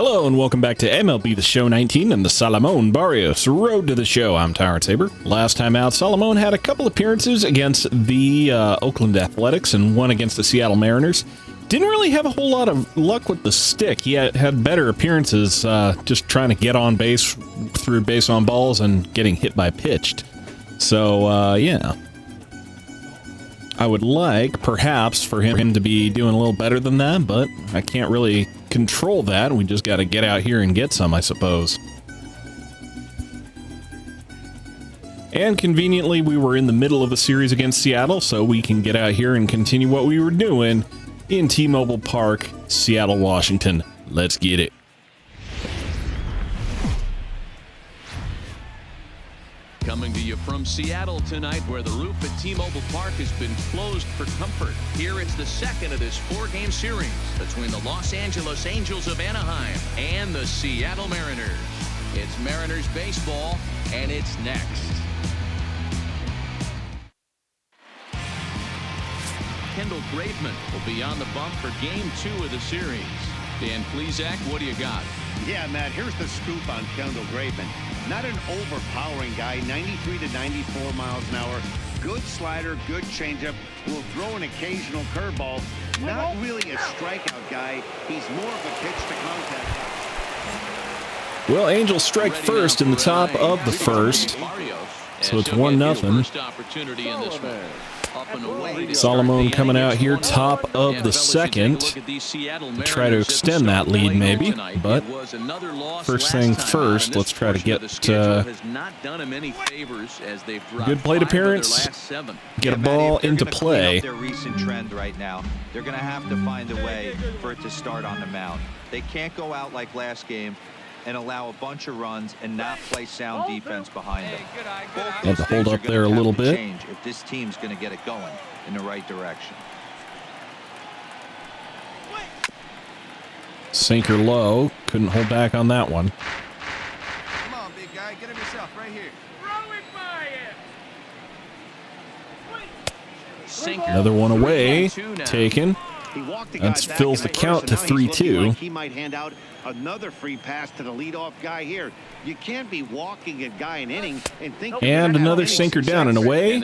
Hello and welcome back to MLB The Show 19 and the Salomon Barrios Road to the Show. I'm Tyrant Saber. Last time out, Salomon had a couple appearances against the Oakland Athletics and one against the Seattle Mariners. Didn't really have a whole lot of luck with the stick. He had better appearances just trying to get on base through base on balls and getting hit by pitched. So, yeah. I would like, perhaps, for him to be doing a little better than that, but I can't really control that. We just got to get out here and get some, I suppose. And conveniently, we were in the middle of a series against Seattle, so we can get out here and continue what we were doing in T-Mobile Park, Seattle, Washington. Let's get it. Coming to you from Seattle tonight, where the roof at T-Mobile Park has been closed for comfort. Here it's the second of this four-game series between the Los Angeles Angels of Anaheim and the Seattle Mariners. It's Mariners baseball, and it's next. Kendall Graveman will be on the bump for Game 2 of the series. Dan Plesac, what do you got? Yeah, Matt, here's the scoop on Kendall Graveman. Not an overpowering guy, 93 to 94 miles an hour. Good slider, good changeup. Will throw an occasional curveball. Not really a strikeout guy. He's more of a pitch to contact. Well, Angels strike first in the top of the first. So it's 1-0. Salomon coming out here, top of the second. Try to extend that lead, maybe. But first thing first, let's try to get good plate appearance. Get a ball into play. Their recent trend right now. They're going to have to find a way for it to start on the mound. They can't go out like last game and allow a bunch of runs and not play sound defense behind them. Have to hold up there a little bit. If this team's going to get it going in the right direction. Sinker low. Couldn't hold back on that one. Come on, big guy. Get him yourself right here. Throw it by him. Another one away. Taken. That fills the count to 3-2. He might hand out another free pass to the leadoff guy here. You can't be walking a guy an inning and think. And another sinker down and away.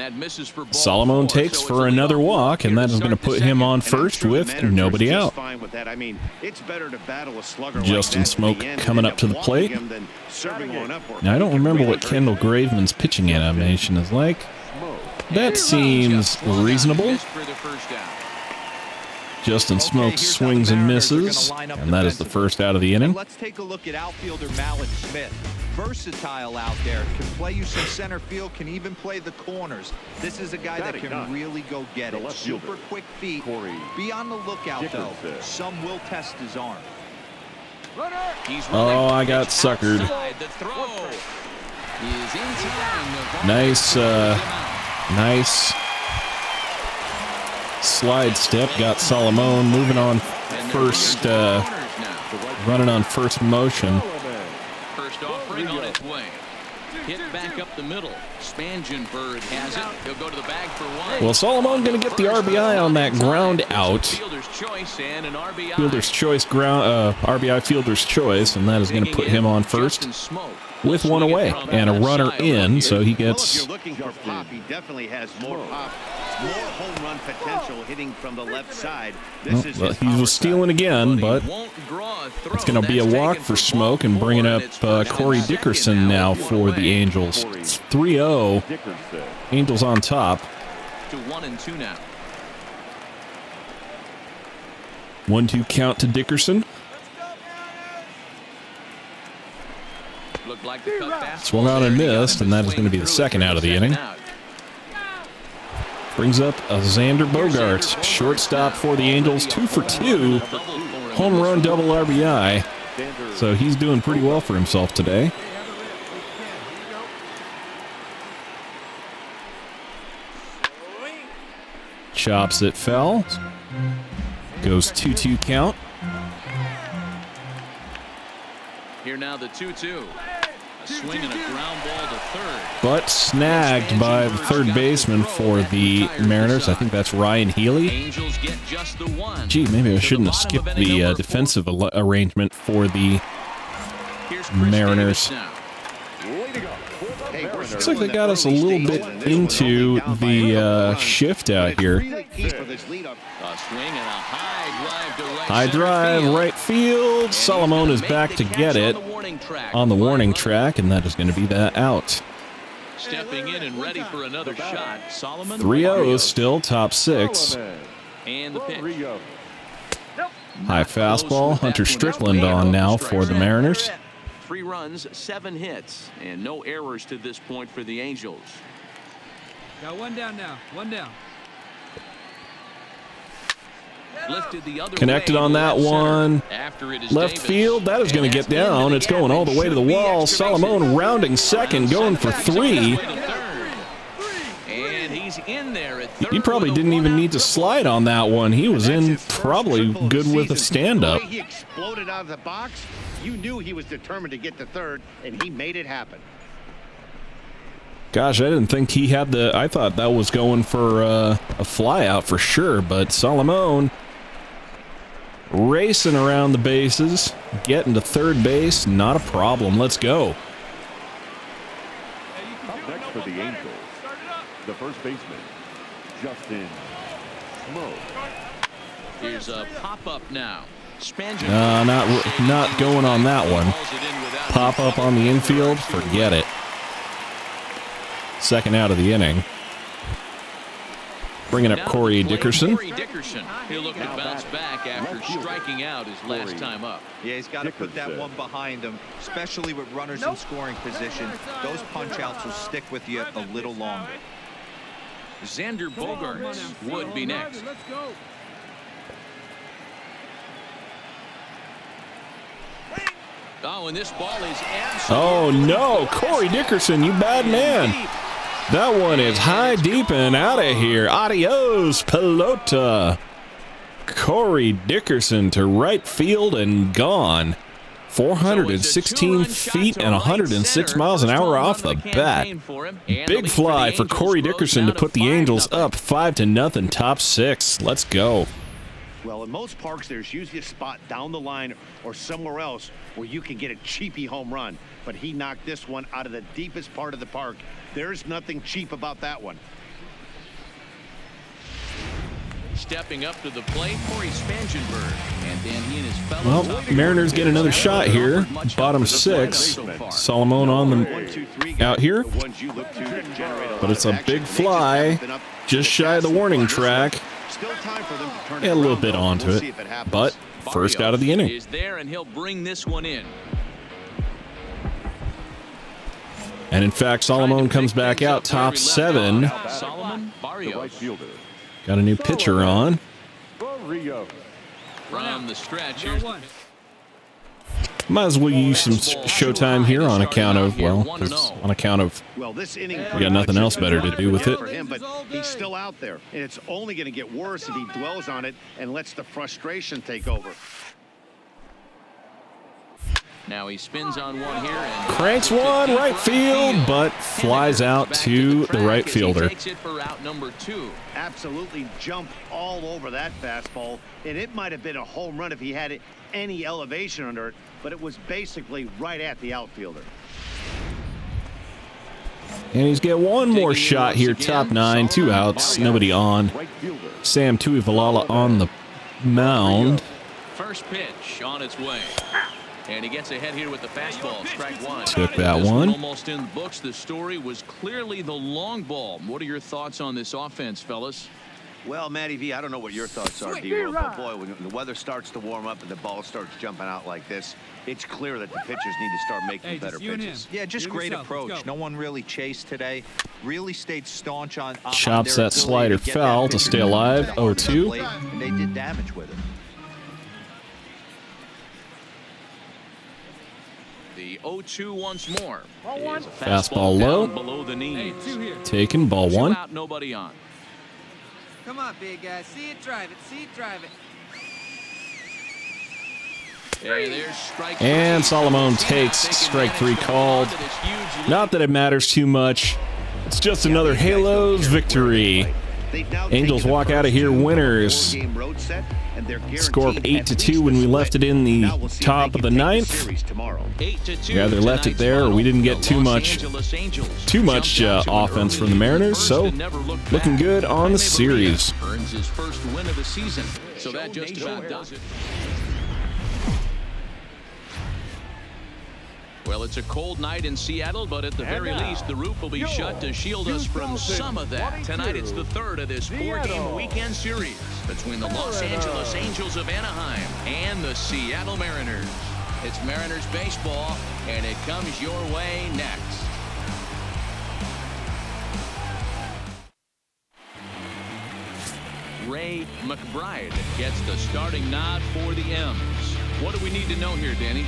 Salomon takes for another walk, and that is going to put him on first with nobody out. Justin Smoke coming up to the plate. Now, I don't remember what Kendall Graveman's pitching animation is like. That seems reasonable. Justin Smoke swings and misses, and that is the first out of the inning. Let's take a look at outfielder Mallet Smith. Versatile out there, can play you some center field, can even play the corners. This is a guy that can really go get it. Super quick feet. Be on the lookout, though. Some will test his arm. Oh, I got suckered. Nice, nice slide step. Got Salomon moving on first, running on first motion. First offering on its way. Hit back up the middle. Spangenberg has it. He'll go to the bag for one. Well, Salomon going to get the RBI on that ground out. Fielder's choice and an RBI. Fielder's choice ground, RBI fielder's choice, and that is going to put him on first with one away and a runner in, so he gets. Well, if you're looking for pop, he definitely has more pop. More home run potential hitting from the left side. Well, he was stealing again, but it's going to be a walk for Smoke and bringing up Corey Dickerson now for the Angels. It's 3-0. Angels on top. To 1-2 now. 1-2 count to Dickerson. Like the swung on and missed, and that is going to be the second out of the inning. Brings up Xander Bogaerts, shortstop for the Angels, 2 for 2, home run, double RBI. So he's doing pretty well for himself today. Chops it foul. Goes 2-2 count. Here now the 2-2. Swing and a ground ball to third. But snagged by the third baseman for the Mariners. I think that's Ryan Healy. Angels get just the one. Gee, maybe I shouldn't have skipped the defensive arrangement for the Mariners. Looks like they got us a little bit into the shift out here. High drive, right field. Salomon is back to get it on the warning track, and that is going to be that out. Stepping in and ready for another shot. Salomon 3-0 still, top 6. And the pitch. High fastball. Hunter Strickland on now for the Mariners. 3 runs, 7 hits, and no errors to this point for the Angels. Got 1 down now. 1 down. Lifted the other Connected way on that one. After it is Left Davis. field, that is going to get down. It's going all the way to the wall. Salomon rounding second, going for 3. And he's in there at third. He probably didn't even need to slide on that one. He was in probably good with a stand-up. The way he exploded out of the box, you knew he was determined to get to third, and he made it happen. Gosh, I didn't think he had the... I thought that was going for a flyout for sure, but Salomon racing around the bases, getting to third base, not a problem. Let's go. Up next for the Angels, the first baseman, Justin Smoke. Here's a pop-up now. Spangen. Not going on that one. Pop up on the infield, forget it. Second out of the inning. Bringing up Corey Dickerson. Corey Dickerson. He'll look to bounce back after striking out his last time up. Yeah, he's got to put that one behind him, especially with runners in scoring position. Those punch-outs will stick with you a little longer. Xander Bogaerts would be next. Let's go. Oh, and this ball is Oh absolutely... no, Corey Dickerson, you bad man. That one is high, deep, and out of here. Adios, pelota. Corey Dickerson to right field and gone. 416 feet and 106 miles an hour off the bat. Big fly for Corey Dickerson to put the Angels up 5-0, top 6. Let's go. Well, in most parks, there's usually a spot down the line or somewhere else where you can get a cheapy home run. But he knocked this one out of the deepest part of the park. There's nothing cheap about that one. Stepping up to the plate, Corey Spangenberg. And then he and his fellow... Well, Mariners get another shot here. Bottom 6. Salomon on the out here. But it's a big fly. Just shy of the warning track. Yeah, a little bit onto it, but first out of the inning. Is there, and he'll bring this one in. And in fact, Salomon comes back out top 7. Salomon Barrios Got a new pitcher on. from the stretch. Here's the Might as well use some showtime here on account of, well, on account of we got nothing else better to do with it. For him, but he's still out there, and it's only going to get worse if he dwells on it and lets the frustration take over. Now he spins on one here and Cranks one right field, but flies out to the right fielder. Takes it for out number 2. Absolutely jumped all over that fastball, and it might have been a home run if he had any elevation under it, but it was basically right at the outfielder. And he's got one more shot here, top 9, 2 outs, nobody on. Sam Tuivalala on the mound. First pitch on its way. And he gets ahead here with the fastball, strike 1. Took that This one. Almost in the books. The story was clearly the long ball. What are your thoughts on this offense, fellas? Well, Matty V, I don't know what your thoughts are, D-Roll, but boy, when the weather starts to warm up and the ball starts jumping out like this, it's clear that the pitchers need to start making better pitches. Yeah, just great approach. No one really chased today. Really stayed staunch on Chops their that slider ability to get foul that to pitcher stay alive, to the 0-2. plate, and they did damage with it. The 0-2 once more. Is a Fastball low. down below the knees. Taken, ball 2 1. out, nobody on. Come on, big guy. See it, drive it. See it, drive it. And Salomon takes strike 3 called. Not that it matters too much. It's just another Halos victory. Angels walk out of here winners. Score of 8-2 when we left it in the top of the 9th. We either left it there or we didn't get too much offense from the Mariners, so looking good on the series. Earns his first win of the season, so that just about does it. Well, it's a cold night in Seattle, but at the very least, the roof will be shut to shield us from some of that. Tonight, it's the third of this 4-game weekend series between the Los Angeles Angels of Anaheim and the Seattle Mariners. It's Mariners baseball, and it comes your way next. Ray McBride gets the starting nod for the M's. What do we need to know here, Danny?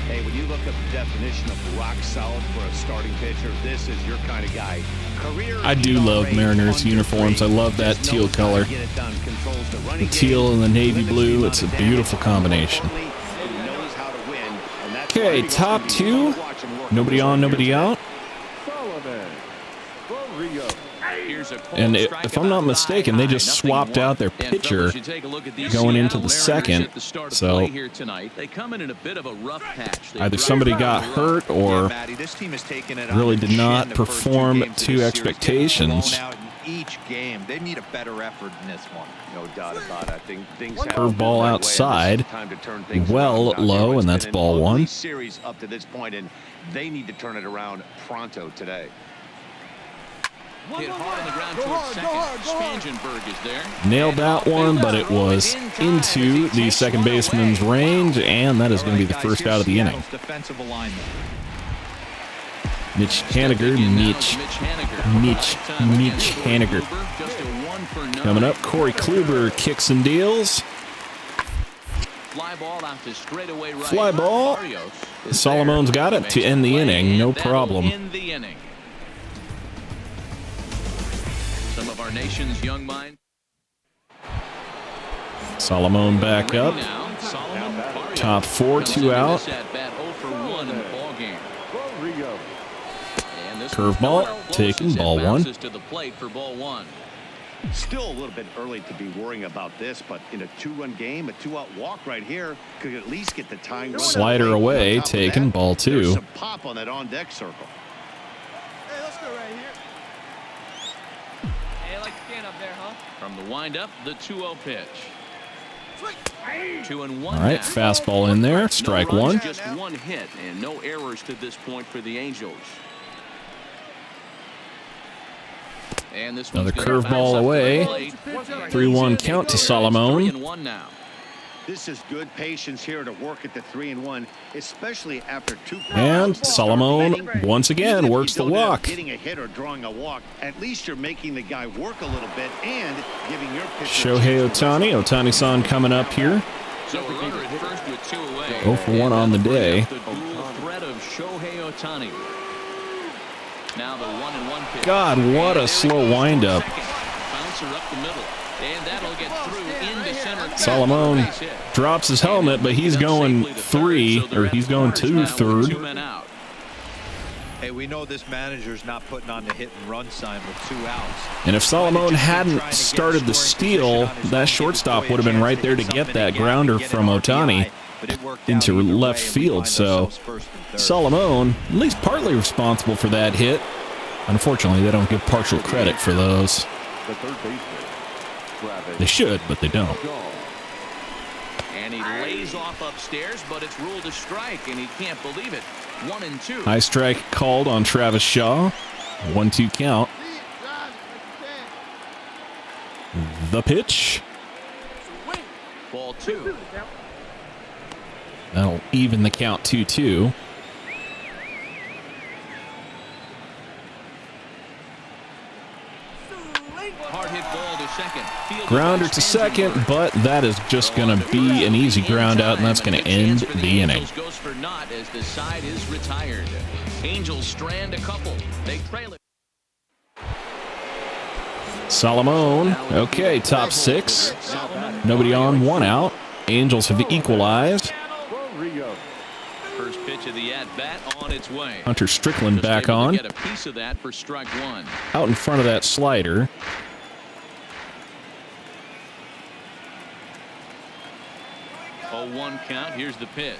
Hey, when you look up the definition of rock solid for a starting pitcher, this is your kind of guy. I do love Mariners uniforms. I love that teal color. The teal and the navy blue, it's a beautiful combination. Okay, top 2. Nobody on, nobody out. And if I'm not mistaken, they just swapped out their pitcher going into the second. So either somebody got hurt or really did not perform to expectations. Each game, they need a better effort in this one. No doubt about it. I think things have curveball outside, well low, and that's ball 1. Series up to this point, and they need to turn it around pronto today. Hit hard on the ground towards second. Spangenberg is there. Nailed that one, but it was into the second baseman's range, and that is going to be the first out of the inning. Mitch Haniger. Coming up, Corey Kluber kicks and deals. Fly ball. Solomon's got it to end the inning, no problem. Some of our nation's young minds. Salomon back up. Top 4, 2 out. Curveball taken, ball 1. Still a little bit early to be worrying about this, but in a 2-run game, a 2-out walk right here could at least get the tying run. Slider away, taken, ball 2. There's some pop on that on-deck circle. Hey, let's go right here. Hey, I like to stand up there, huh? From the windup, the 2-0 pitch. 2-1. All right, fastball in there, strike 1. Just 1 hit and no errors to this point for the Angels. And this another curveball away. 3-1 count to Salomon. This is good patience here to work at the 3-1, especially after 2. And Salomon once again works the walk. Getting a hit or drawing a walk, at least you're making the guy work a little bit and giving your pitcher. Shohei Ohtani. Ohtani-san coming up here. So a runner at first with 2 away. 0 for 1 on the day. The dual threat of Shohei Ohtani. Now the 1-1 pitch. God, what a slow windup. Bouncer up the middle, and that'll get through into center. Salomon drops his helmet, but he's going 3, or he's going to third. Hey, we know this manager's not putting on the hit and run sign with 2 outs. And if Salomon hadn't started the steal, that shortstop would have been right there to get that grounder from Ohtani into left field. So Salomon, at least partly responsible for that hit. Unfortunately, they don't give partial credit for those. They should, but they don't. And he lays off upstairs, but it's ruled a strike, and he can't believe it. 1-2. High strike called on Travis Shaw. 1-2 count. The pitch. Ball 2. That'll even the count 2-2. Hard hit ball to second. Grounder to second, but that is just going to be an easy ground out, and that's going to end the inning. Goes for naught as the side is retired. Angels strand a couple. They trail it. Salomon, okay, top 6. Nobody on, 1 out. Angels have equalized. First pitch of the at-bat on its way. Hunter Strickland Just back able to on. get a piece of that for strike one. Out in front of that slider. 0-1 count. Here's the pitch.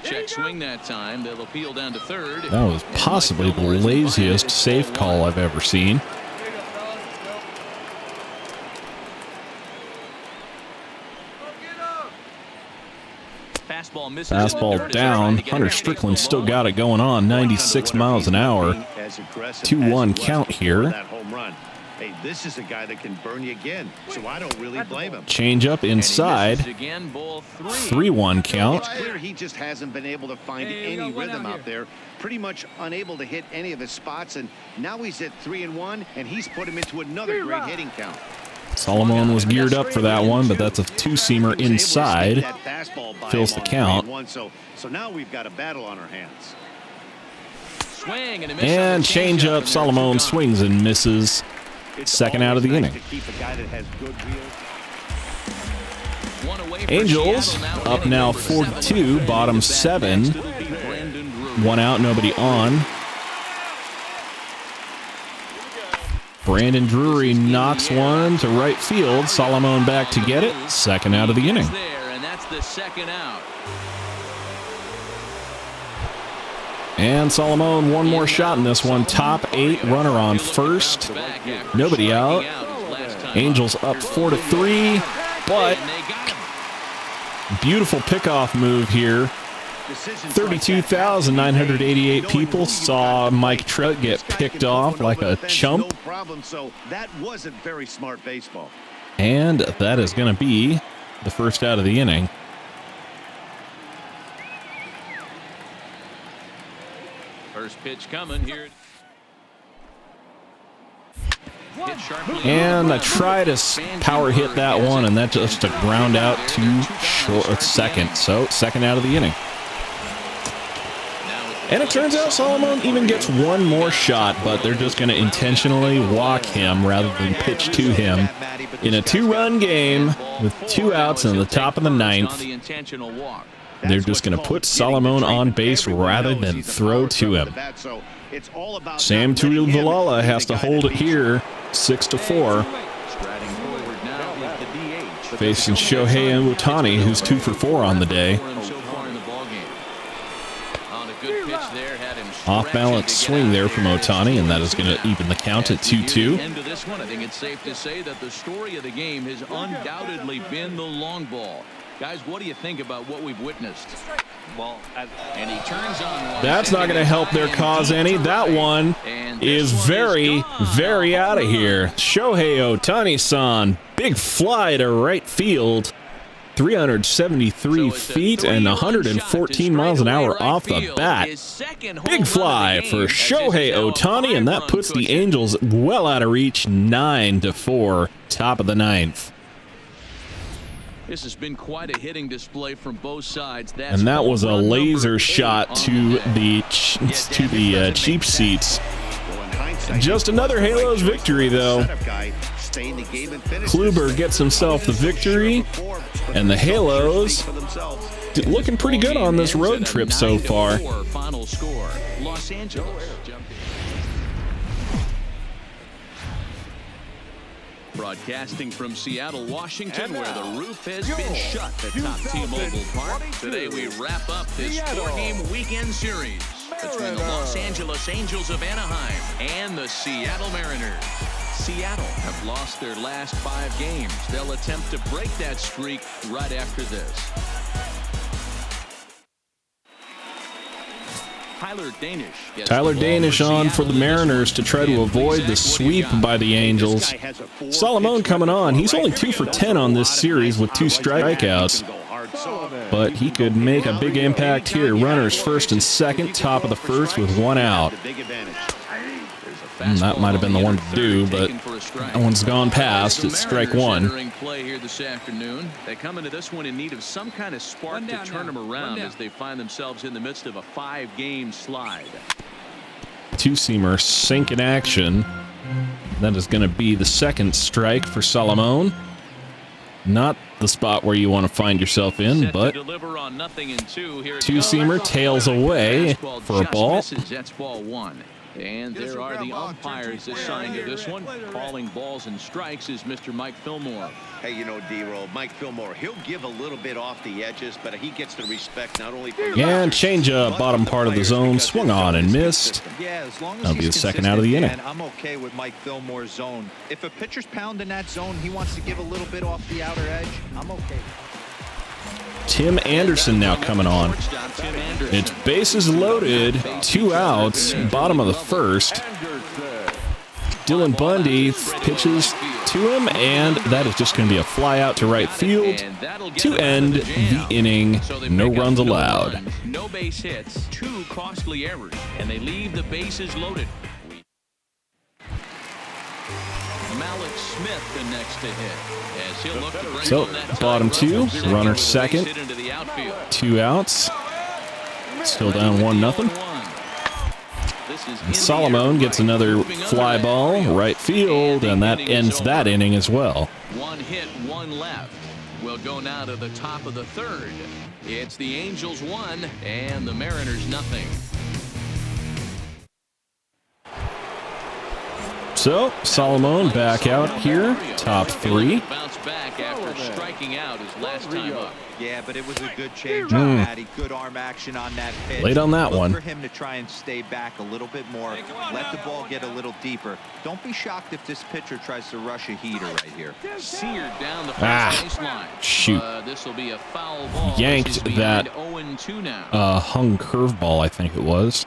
Check swing that time. They'll appeal down to third. That was possibly the laziest safe call I've ever seen. Fastball down. Hunter Strickland still got it going on. 96 miles an hour. 2-1 count here. Hey, this is a guy that can burn you again, so I don't really blame him. Change up inside. 3-1 count. It's clear he just hasn't been able to find any rhythm out there. Pretty much unable to hit any of his spots, and now he's at 3-1, and he's put him into another great hitting count. Salomon was geared up for that one, but that's a two-seamer inside. Fills the count. So now we've got a battle on our hands. And change up. Salomon swings and misses. Second out of the inning. Angels up now 4-2, bottom 7. 1 out, nobody on. Brandon Drury knocks one to right field. Salomon back to get it. Second out of the inning. And Salomon, one more shot in this one. Top 8, runner on first. Nobody out. Angels up 4-3, but beautiful pickoff move here. 32,988 people saw Mike Trout get picked off like a chump. That wasn't very smart baseball. And that is going to be the first out of the inning. First pitch coming here. And I try to power hit that one, and that just a ground out to second. So second out of the inning. And it turns out Salomon even gets one more shot, but they're just going to intentionally walk him rather than pitch to him in a 2-run game with 2 outs in the top of the 9th. They're just going to put Salomon on base rather than throw to him. Sam Tuilavala has to hold it here, 6-4. Facing Shohei Ohtani, who's 2 for 4 on the day. Off-balance swing there from Ohtani, and that is going to even the count at 2-2. Into this one, I think it's safe to say that the story of the game has undoubtedly been the long ball. Guys, what do you think about what we've witnessed? Well, and he turns on. That's not going to help their cause any. That one is very, very out of here. Shohei Ohtani-san, big fly to right field. 373 feet and 114 miles an hour off the bat. Big fly for Shohei Ohtani, and that puts the Angels well out of reach, 9-4, top of the 9th. This has been quite a hitting display from both sides. And that was a laser shot to the cheap seats. Just another Halos victory, though. Kluber gets himself the victory, and the Halos looking pretty good on this road trip so far. Final score, Los Angeles. Broadcasting from Seattle, Washington, where the roof has been shut at Top T-Mobile Park. Today we wrap up this 4-game weekend series between the Los Angeles Angels of Anaheim and the Seattle Mariners. Seattle have lost their last 5 games. They'll attempt to break that streak right after this. Tyler Danish on for the Mariners to try to avoid the sweep by the Angels. Salomon coming on. He's only 2 for 10 on this series with 2 strikeouts. But he could make a big impact here. Runners first and second, top of the first with 1 out. That might have been the one to do, but that one's gone past. It's strike 1. Play here this afternoon. They come into this one in need of some kind of spark to turn them around as they find themselves in the midst of a 5-game slide. 2-seamer sink in action. That is going to be the second strike for Salomon. Not the spot where you want to find yourself in, but two-seamer tails away for a ball. That's ball one. And there are the umpires assigned to this one. Calling balls and strikes is Mr. Mike Fillmore. Hey, you know, D-Roll, Mike Fillmore, he'll give a little bit off the edges, but he gets the respect not only from and change up bottom part of the zone, swung on and missed. Yeah, as long as That'll be the second out of the inning. And I'm okay with Mike Fillmore's zone. If a pitcher's pounding that zone, he wants to give a little bit off the outer edge. I'm okay. Tim Anderson now coming on. It's bases loaded, 2 outs, bottom of the first. Dylan Bundy pitches to him, and that is just going to be a fly out to right field to end the inning. No runs allowed. No base hits, 2 costly errors, and they leave the bases loaded. Malik Smith the next to hit. As he'll look to bring So, that bottom 2, runner second, into the outfield. 2 outs. Still down 1-0. And Salomon gets another fly ball, right field, and that ends that inning as well. 1 hit, 1 left. We'll go now to the top of the third. It's the Angels 1 and the Mariners nothing. So, Salomon back out here, top 3. Bounce back after striking out his last time up. Yeah, but it was a good change on Matty. Good arm action on that pitch. Late on that one. For him to try and stay back a little bit more. Let the ball get a little deeper. Don't be shocked if this pitcher tries to rush a heater right here. Seared down the first baseline. Shoot. This will be a foul ball. Yanked that 0-2 now. hung curveball, I think it was.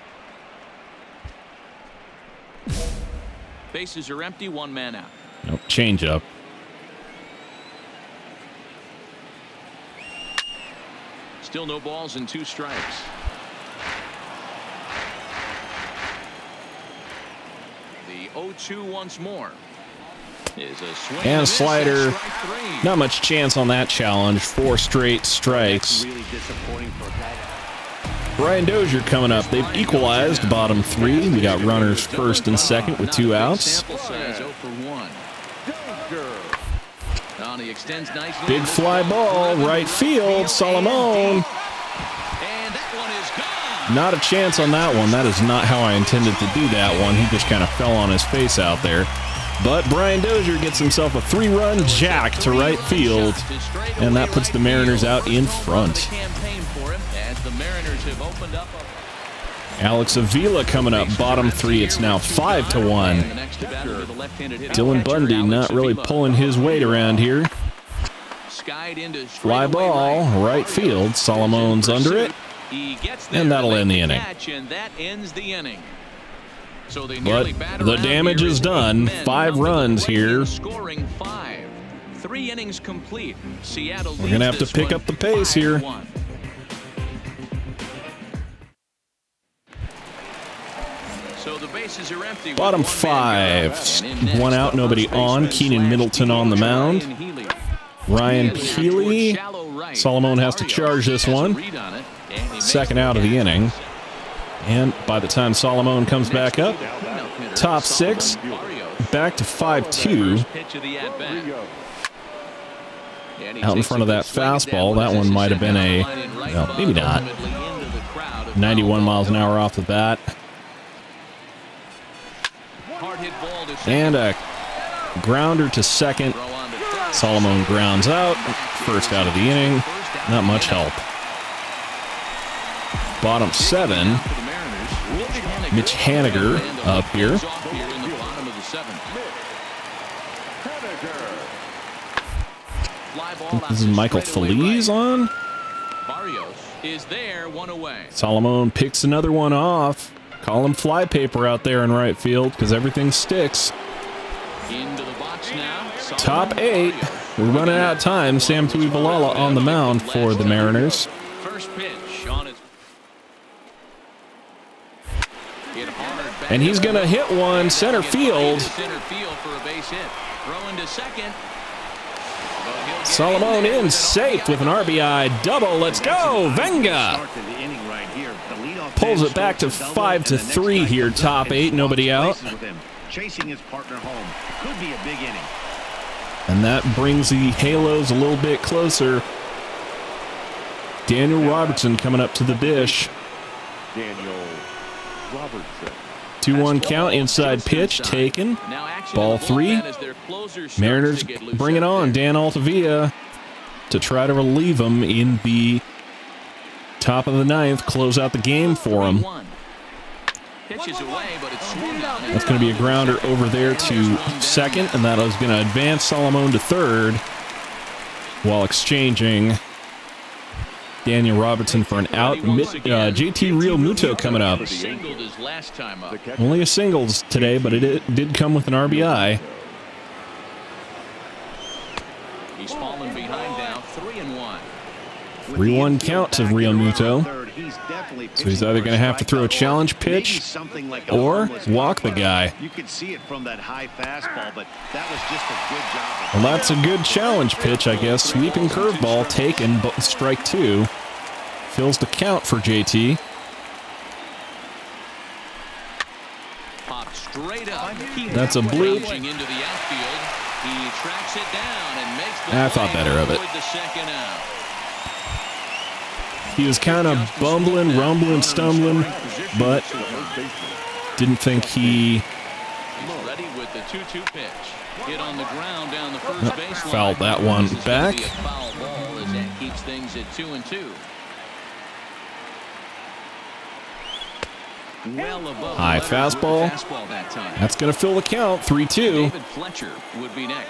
Bases are empty, 1 man out. Nope, change up. Still no balls and 2 strikes. The 0-2 once more. Is a swing And a slider. Strike 3. Not much chance on that challenge. 4 straight strikes. really disappointing for a guy. Brian Dozier coming up. They've equalized bottom 3. We got runners first and second with 2 outs. Sample size 0 for 1. He extends nicely. Big fly ball, right field, Salomon. And that one is gone. Not a chance on that one. That is not how I intended to do that one. He just kind of fell on his face out there. But Brian Dozier gets himself a 3-run jack to right field, and that puts the Mariners out in front. Alex Avila coming up, bottom 3. It's now 5-1. Dylan Bundy not really pulling his weight around here. Fly ball, right field. Salomon's under it, and that'll end the inning. But the damage is done. 5 runs here. Scoring 5. 3 innings complete. Seattle. We're going to have to pick up the pace here. So the bases are empty. Bottom 5. 1 out, nobody on. Keenan Middleton on the mound. Ryan Healy. Salomon has to charge this one. 2nd out of the inning. And by the time Salomon comes back up, top 6, back to 5-2. Out in front of that fastball, that one might have been a, well, maybe not. 91 miles an hour off the bat. And a grounder to second. Salomon grounds out. 1st out of the inning. Not much help. Bottom 7. Mitch Haniger up here. This is Michael Feliz on. Barrios is there, 1 away. Salomon picks another one off. Call him flypaper out there in right field because everything sticks. Into the box now. Top 8. We're running out of time. Sam Tuivalala on the mound for the Mariners. First pitch on its. And he's going to hit one center field. Center field for a base hit. Throw into second. Salomon in safe with an RBI double. Let's go, Venga! Pulls it back to 5-3 here, top 8, nobody out. Chasing his partner home could be a big inning. And that brings the Halos a little bit closer. Daniel Robertson coming up to the dish. Daniel Robertson. 2-1 count, inside pitch taken. Ball 3. Mariners bring it on. Dan Altavilla to try to relieve him in the top of the 9th. Close out the game for him. That's going to be a grounder over there to second, and that is going to advance Salomon to third while exchanging Daniel Robertson for an out. JT Real Muto coming up. Only a singles today, but it did come with an RBI. He's fallen behind now, 3-1. 3-1 count to Real Muto. So he's either going to have to throw a challenge pitch or walk the guy. You could see it from that high fastball, but that was just a good job. Well, that's a good challenge pitch, I guess. Sweeping curveball taken, but strike 2. Fills the count for JT. Pop straight up. That's a bloop. Into the outfield. He tracks it down and makes the I thought better of it. The second out. He was kind of bumbling, rumbling, stumbling, but didn't think he... He's ready with the 2-2 pitch. Hit on the ground down the first baseline. Fouled that one back. This is gonna be a foul ball as that keeps things at 2-2. Well above High fastball. that time. That's going to fill the count, 3-2. David Fletcher would be next.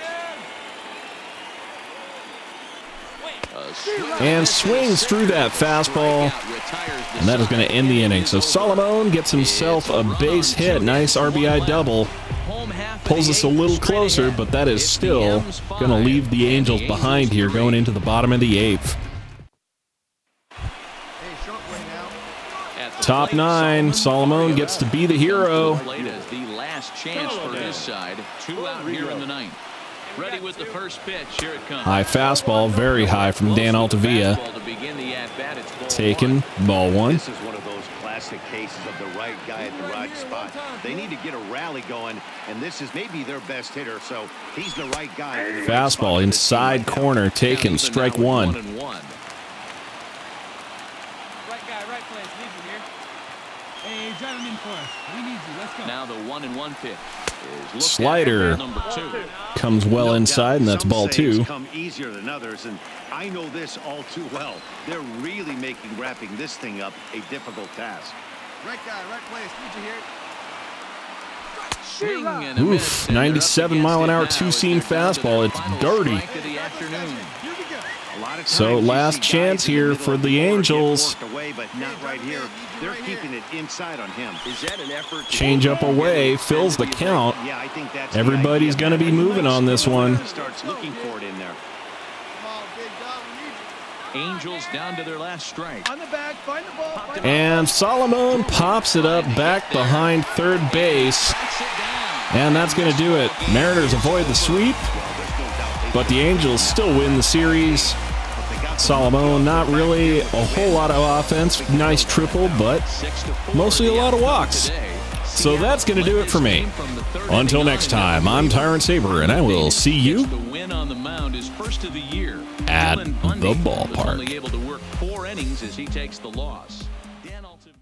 And swings through that fastball. And that is going to end the inning. So Salomon gets himself a base hit. Nice RBI double. Pulls us a little closer, but that is still going to leave the Angels behind here going into the bottom of the 8th. Top 9, Salomon gets to be the hero. The last chance for his side. 2 out here in the 9th. Ready with the first pitch. Here it comes. High fastball, very high from Dan Altavilla. Taken, ball 1. This is one of those classic cases of the right guy at the right spot. They need to get a rally going, and this is maybe their best hitter, so he's the right guy. Fastball inside corner, taken, strike 1. Right guy, right place. Leave him here. Hey, drive him in for us. We need you. Let's go. Now the 1-1 pitch. Slider Number 2. comes well inside, and that's ball 2. Come easier than others, and I know this all too well. They're really making wrapping this thing up a difficult task. Right guy, right place. Need you here. Oof, 97 mile an hour two-seam fastball. It's dirty. So last chance here for the Angels. They're keeping it inside on him. Change up away, fills the count. Everybody's going to be moving on this one. Starts looking for it in there. Angels down to their last strike. On the back, find the ball. And Salomon pops it up back behind third base. And that's going to do it. Mariners avoid the sweep, but the Angels still win the series. Salomon, not really a whole lot of offense. Nice triple, but mostly a lot of walks. So that's going to do it for me. Until next time, I'm Tyrant Saber, and I will see you at the ballpark. Only able to work 4 innings as he takes the loss.